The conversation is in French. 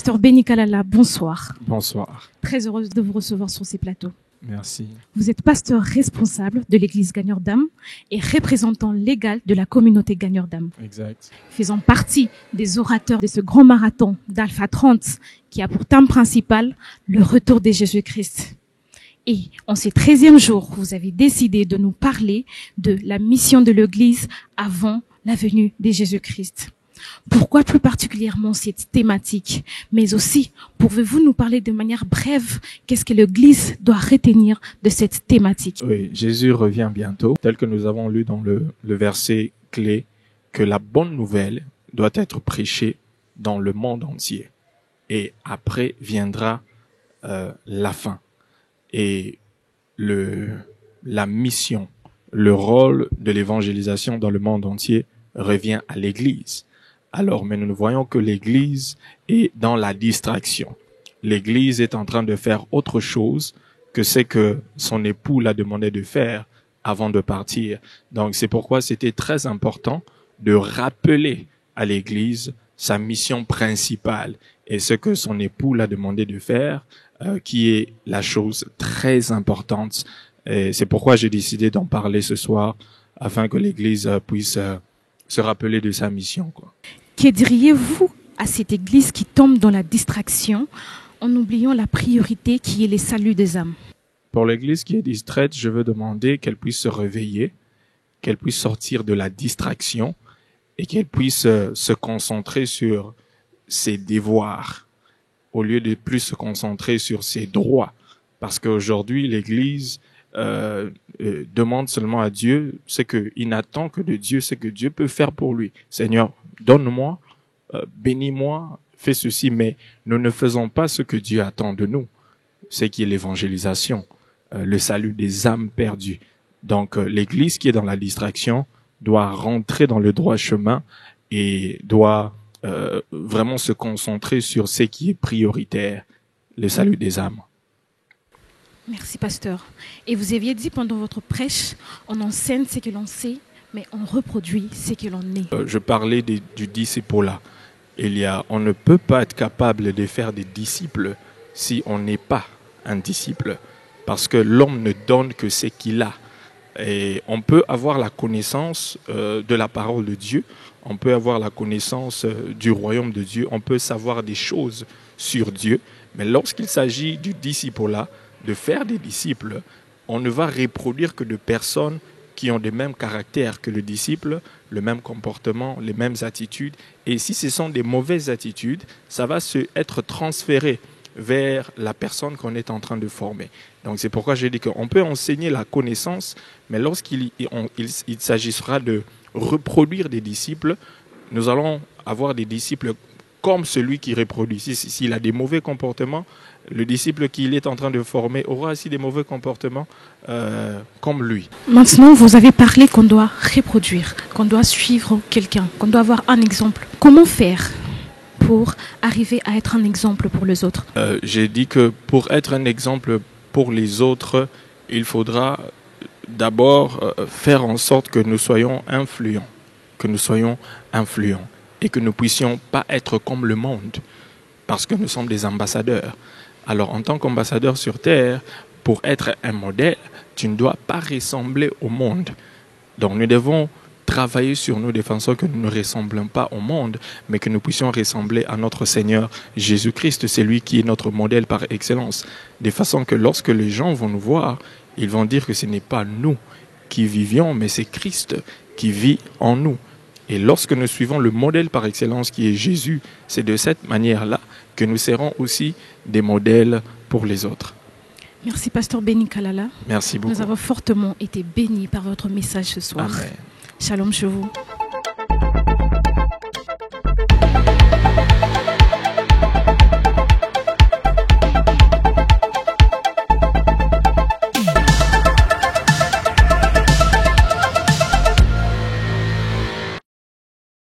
Pasteur Benny Kalala, bonsoir. Bonsoir. Très heureuse de vous recevoir sur ces plateaux. Merci. Vous êtes pasteur responsable de l'église Gagneur d'âme et représentant légal de la communauté Gagneur d'âme. Exact. Faisant partie des orateurs de ce grand marathon d'Alpha 30 qui a pour thème principal le retour de Jésus-Christ. Et en ce 13e jour, vous avez décidé de nous parler de la mission de l'église avant la venue de Jésus-Christ. Pourquoi plus particulièrement cette thématique? Mais aussi, pouvez-vous nous parler de manière brève, qu'est-ce que l'Église doit retenir de cette thématique? Oui, Jésus revient bientôt, tel que nous avons lu dans le verset clé, que la bonne nouvelle doit être prêchée dans le monde entier. Et après viendra la fin. Et la mission, le rôle de l'évangélisation dans le monde entier revient à l'Église. Alors, mais nous voyons que l'Église est dans la distraction. L'Église est en train de faire autre chose que ce que son époux l'a demandé de faire avant de partir. Donc, c'est pourquoi c'était très important de rappeler à l'Église sa mission principale et ce que son époux l'a demandé de faire, qui est la chose très importante. Et c'est pourquoi j'ai décidé d'en parler ce soir, afin que l'Église puisse se rappeler de sa mission, quoi. Que diriez-vous à cette église qui tombe dans la distraction en oubliant la priorité qui est le salut des âmes? Pour l'église qui est distraite, je veux demander qu'elle puisse se réveiller, qu'elle puisse sortir de la distraction et qu'elle puisse se concentrer sur ses devoirs au lieu de plus se concentrer sur ses droits. Parce qu'aujourd'hui, l'église demande seulement à Dieu ce qu'il n'attend que de Dieu, ce que Dieu peut faire pour lui. Seigneur, donne-moi, bénis-moi, fais ceci, mais nous ne faisons pas ce que Dieu attend de nous, ce qui est l'évangélisation, le salut des âmes perdues. Donc, l'Église qui est dans la distraction doit rentrer dans le droit chemin et doit vraiment se concentrer sur ce qui est prioritaire, le salut des âmes. Merci, pasteur. Et vous aviez dit pendant votre prêche, on enseigne ce que l'on sait, mais on reproduit ce que l'on est. Je parlais du disciple-là. On ne peut pas être capable de faire des disciples si on n'est pas un disciple. Parce que l'homme ne donne que ce qu'il a. Et on peut avoir la connaissance de la parole de Dieu. On peut avoir la connaissance du royaume de Dieu. On peut savoir des choses sur Dieu. Mais lorsqu'il s'agit du disciple-là, de faire des disciples, on ne va reproduire que de personnes qui ont le même caractère que le disciple, le même comportement, les mêmes attitudes. Et si ce sont des mauvaises attitudes, ça va être transféré vers la personne qu'on est en train de former. Donc c'est pourquoi j'ai dit qu'on peut enseigner la connaissance, mais lorsqu'il s'agira de reproduire des disciples, nous allons avoir des disciples comme celui qui reproduit. S'il a des mauvais comportements, le disciple qu'il est en train de former aura aussi des mauvais comportements comme lui. Maintenant, vous avez parlé qu'on doit reproduire, qu'on doit suivre quelqu'un, qu'on doit avoir un exemple. Comment faire pour arriver à être un exemple pour les autres? J'ai dit que pour être un exemple pour les autres, il faudra d'abord faire en sorte que nous soyons influents, et que nous ne puissions pas être comme le monde, parce que nous sommes des ambassadeurs. Alors, en tant qu'ambassadeur sur Terre, pour être un modèle, tu ne dois pas ressembler au monde. Donc, nous devons travailler sur nous de façon que nous ne ressemblons pas au monde, mais que nous puissions ressembler à notre Seigneur Jésus-Christ, c'est lui qui est notre modèle par excellence. De façon que lorsque les gens vont nous voir, ils vont dire que ce n'est pas nous qui vivions, mais c'est Christ qui vit en nous. Et lorsque nous suivons le modèle par excellence qui est Jésus, c'est de cette manière-là que nous serons aussi des modèles pour les autres. Merci, pasteur Benny Kalala. Merci beaucoup. Nous avons fortement été bénis par votre message ce soir. Amen. Shalom chez vous.